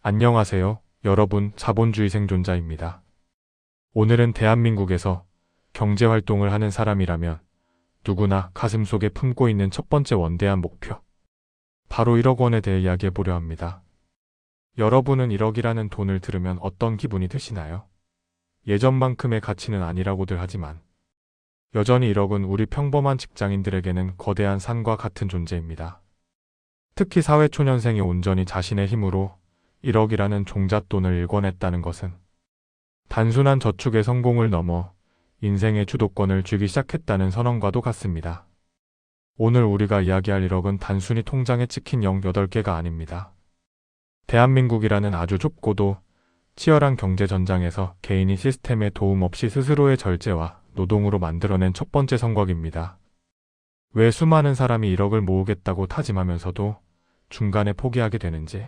안녕하세요. 여러분, 자본주의 생존자입니다. 오늘은 대한민국에서 경제활동을 하는 사람이라면 누구나 가슴속에 품고 있는 첫 번째 원대한 목표, 바로 1억 원에 대해 이야기해 보려 합니다. 여러분은 1억이라는 돈을 들으면 어떤 기분이 드시나요? 예전만큼의 가치는 아니라고들 하지만 여전히 1억은 우리 평범한 직장인들에게는 거대한 산과 같은 존재입니다. 특히 사회초년생이 온전히 자신의 힘으로 1억이라는 종잣돈을 일궈냈다는 것은 단순한 저축의 성공을 넘어 인생의 주도권을 쥐기 시작했다는 선언과도 같습니다. 오늘 우리가 이야기할 1억은 단순히 통장에 찍힌 0 8개가 아닙니다. 대한민국이라는 아주 좁고도 치열한 경제 전장에서 개인이 시스템의 도움 없이 스스로의 절제와 노동으로 만들어낸 첫 번째 성곽입니다. 왜 수많은 사람이 1억을 모으겠다고 다짐하면서도 중간에 포기하게 되는지,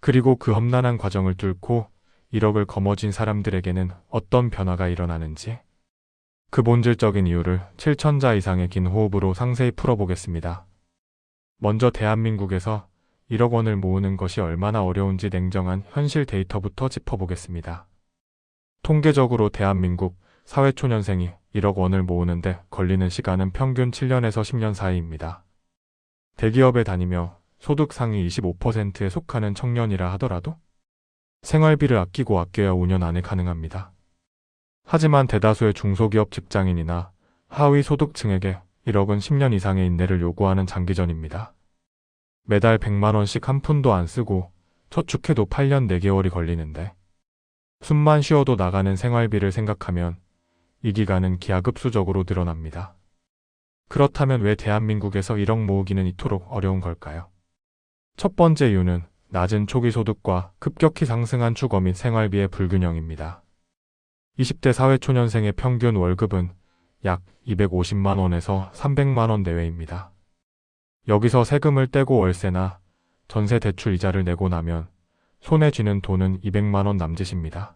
그리고 그 험난한 과정을 뚫고 1억을 거머쥔 사람들에게는 어떤 변화가 일어나는지, 그 본질적인 이유를 7천자 이상의 긴 호흡으로 상세히 풀어보겠습니다. 먼저 대한민국에서 1억 원을 모으는 것이 얼마나 어려운지 냉정한 현실 데이터부터 짚어보겠습니다. 통계적으로 대한민국 사회초년생이 1억 원을 모으는데 걸리는 시간은 평균 7년에서 10년 사이입니다. 대기업에 다니며 소득 상위 25%에 속하는 청년이라 하더라도 생활비를 아껴야 5년 안에 가능합니다. 하지만 대다수의 중소기업 직장인이나 하위 소득층에게 1억은 10년 이상의 인내를 요구하는 장기전입니다. 매달 100만 원씩 한 푼도 안 쓰고 저축해도 8년 4개월이 걸리는데, 숨만 쉬어도 나가는 생활비를 생각하면 이 기간은 기하급수적으로 늘어납니다. 그렇다면 왜 대한민국에서 1억 모으기는 이토록 어려운 걸까요? 첫 번째 이유는 낮은 초기 소득과 급격히 상승한 주거 및 생활비의 불균형입니다. 20대 사회초년생의 평균 월급은 약 250만 원에서 300만 원 내외입니다. 여기서 세금을 떼고 월세나 전세 대출 이자를 내고 나면 손에 쥐는 돈은 200만 원 남짓입니다.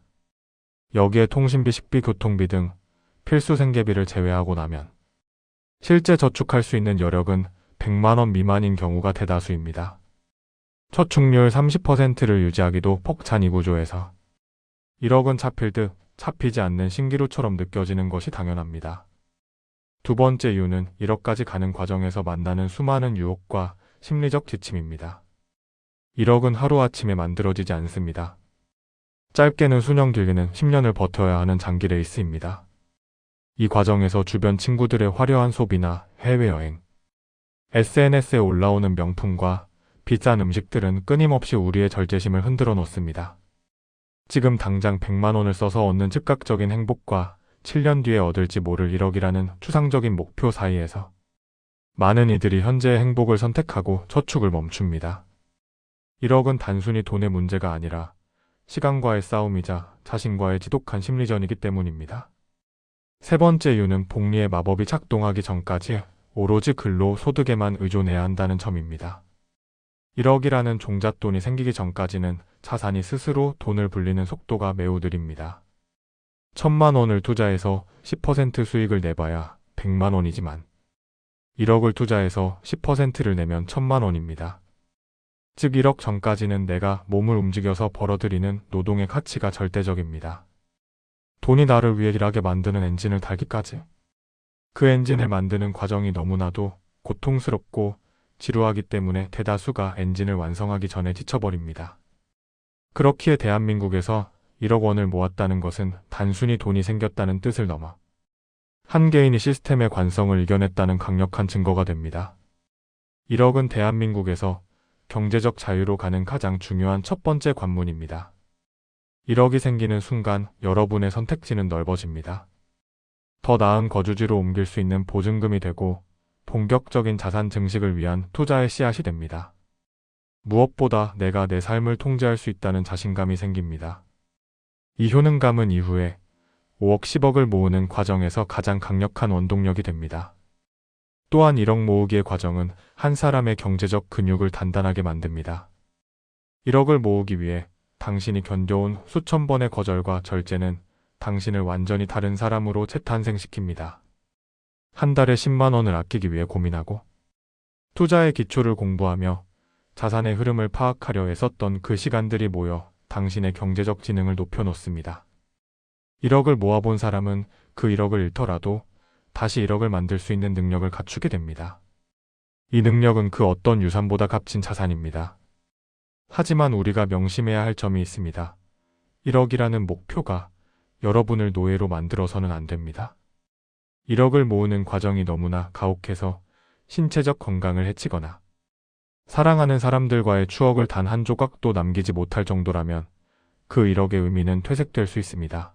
여기에 통신비, 식비, 교통비 등 필수 생계비를 제외하고 나면 실제 저축할 수 있는 여력은 100만 원 미만인 경우가 대다수입니다. 저축률 30%를 유지하기도 벅찬 이 구조에서 1억은 잡힐 듯 잡히지 않는 신기루처럼 느껴지는 것이 당연합니다. 두 번째 이유는 1억까지 가는 과정에서 만나는 수많은 유혹과 심리적 지침입니다. 1억은 하루아침에 만들어지지 않습니다. 짧게는 수년, 길게는 10년을 버텨야 하는 장기 레이스입니다. 이 과정에서 주변 친구들의 화려한 소비나 해외여행, SNS에 올라오는 명품과 비싼 음식들은 끊임없이 우리의 절제심을 흔들어 놓습니다. 지금 당장 100만 원을 써서 얻는 즉각적인 행복과 7년 뒤에 얻을지 모를 1억이라는 추상적인 목표 사이에서 많은 이들이 현재의 행복을 선택하고 저축을 멈춥니다. 1억은 단순히 돈의 문제가 아니라 시간과의 싸움이자 자신과의 지독한 심리전이기 때문입니다. 세 번째 이유는 복리의 마법이 작동하기 전까지 오로지 근로 소득에만 의존해야 한다는 점입니다. 1억이라는 종잣돈이 생기기 전까지는 자산이 스스로 돈을 불리는 속도가 매우 느립니다. 1,000만 원을 투자해서 10% 수익을 내봐야 100만 원이지만 1억을 투자해서 10%를 내면 1,000만 원입니다. 즉 1억 전까지는 내가 몸을 움직여서 벌어들이는 노동의 가치가 절대적입니다. 돈이 나를 위해 일하게 만드는 엔진을 달기까지. 그 엔진을 만드는 과정이 너무나도 고통스럽고 지루하기 때문에 대다수가 엔진을 완성하기 전에 지쳐버립니다. 그렇기에 대한민국에서 1억 원을 모았다는 것은 단순히 돈이 생겼다는 뜻을 넘어 한 개인이 시스템의 관성을 이겨냈다는 강력한 증거가 됩니다. 1억은 대한민국에서 경제적 자유로 가는 가장 중요한 첫 번째 관문입니다. 1억이 생기는 순간 여러분의 선택지는 넓어집니다. 더 나은 거주지로 옮길 수 있는 보증금이 되고 본격적인 자산 증식을 위한 투자의 씨앗이 됩니다. 무엇보다 내가 내 삶을 통제할 수 있다는 자신감이 생깁니다. 이 효능감은 이후에 5억, 10억을 모으는 과정에서 가장 강력한 원동력이 됩니다. 또한 1억 모으기의 과정은 한 사람의 경제적 근육을 단단하게 만듭니다. 1억을 모으기 위해 당신이 견뎌온 수천 번의 거절과 절제는 당신을 완전히 다른 사람으로 재탄생시킵니다. 한 달에 10만 원을 아끼기 위해 고민하고 투자의 기초를 공부하며 자산의 흐름을 파악하려 애썼던 그 시간들이 모여 당신의 경제적 지능을 높여놓습니다. 1억을 모아본 사람은 그 1억을 잃더라도 다시 1억을 만들 수 있는 능력을 갖추게 됩니다. 이 능력은 그 어떤 유산보다 값진 자산입니다. 하지만 우리가 명심해야 할 점이 있습니다. 1억이라는 목표가 여러분을 노예로 만들어서는 안 됩니다. 1억을 모으는 과정이 너무나 가혹해서 신체적 건강을 해치거나 사랑하는 사람들과의 추억을 단 한 조각도 남기지 못할 정도라면 그 1억의 의미는 퇴색될 수 있습니다.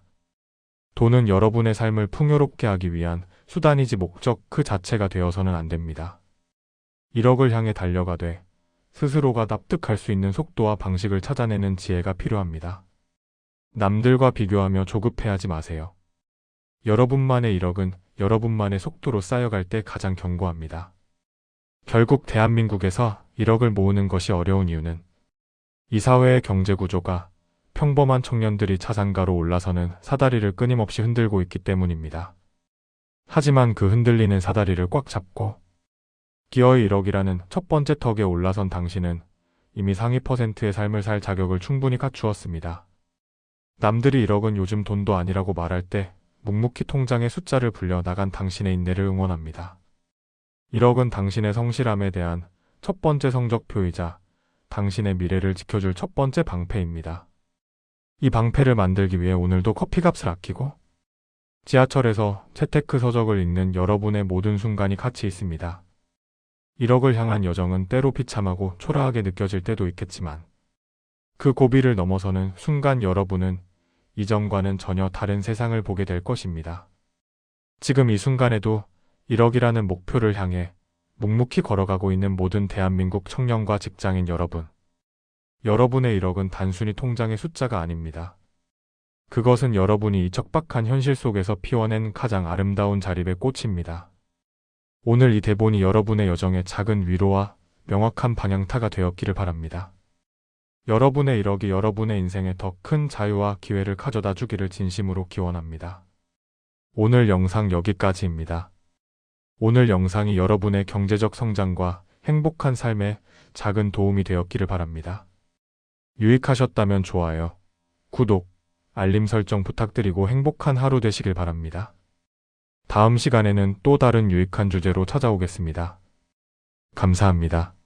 돈은 여러분의 삶을 풍요롭게 하기 위한 수단이지 목적 그 자체가 되어서는 안 됩니다. 1억을 향해 달려가되 스스로가 납득할 수 있는 속도와 방식을 찾아내는 지혜가 필요합니다. 남들과 비교하며 조급해하지 마세요. 여러분만의 1억은 여러분만의 속도로 쌓여갈 때 가장 견고합니다. 결국 대한민국에서 1억을 모으는 것이 어려운 이유는 이 사회의 경제 구조가 평범한 청년들이 자산가로 올라서는 사다리를 끊임없이 흔들고 있기 때문입니다. 하지만 그 흔들리는 사다리를 꽉 잡고 기어이 1억이라는 첫 번째 턱에 올라선 당신은 이미 상위 퍼센트의 삶을 살 자격을 충분히 갖추었습니다. 남들이 1억은 요즘 돈도 아니라고 말할 때 묵묵히 통장의 숫자를 불려 나간 당신의 인내를 응원합니다. 1억은 당신의 성실함에 대한 첫 번째 성적표이자 당신의 미래를 지켜줄 첫 번째 방패입니다. 이 방패를 만들기 위해 오늘도 커피값을 아끼고 지하철에서 재테크 서적을 읽는 여러분의 모든 순간이 가치 있습니다. 1억을 향한 여정은 때로 비참하고 초라하게 느껴질 때도 있겠지만 그 고비를 넘어서는 순간 여러분은 이전과는 전혀 다른 세상을 보게 될 것입니다. 지금 이 순간에도 1억이라는 목표를 향해 묵묵히 걸어가고 있는 모든 대한민국 청년과 직장인 여러분. 여러분의 1억은 단순히 통장의 숫자가 아닙니다. 그것은 여러분이 이 척박한 현실 속에서 피워낸 가장 아름다운 자립의 꽃입니다. 오늘 이 대본이 여러분의 여정에 작은 위로와 명확한 방향타가 되었기를 바랍니다. 여러분의 1억이 여러분의 인생에 더 큰 자유와 기회를 가져다 주기를 진심으로 기원합니다. 오늘 영상 여기까지입니다. 오늘 영상이 여러분의 경제적 성장과 행복한 삶에 작은 도움이 되었기를 바랍니다. 유익하셨다면 좋아요, 구독, 알림 설정 부탁드리고 행복한 하루 되시길 바랍니다. 다음 시간에는 또 다른 유익한 주제로 찾아오겠습니다. 감사합니다.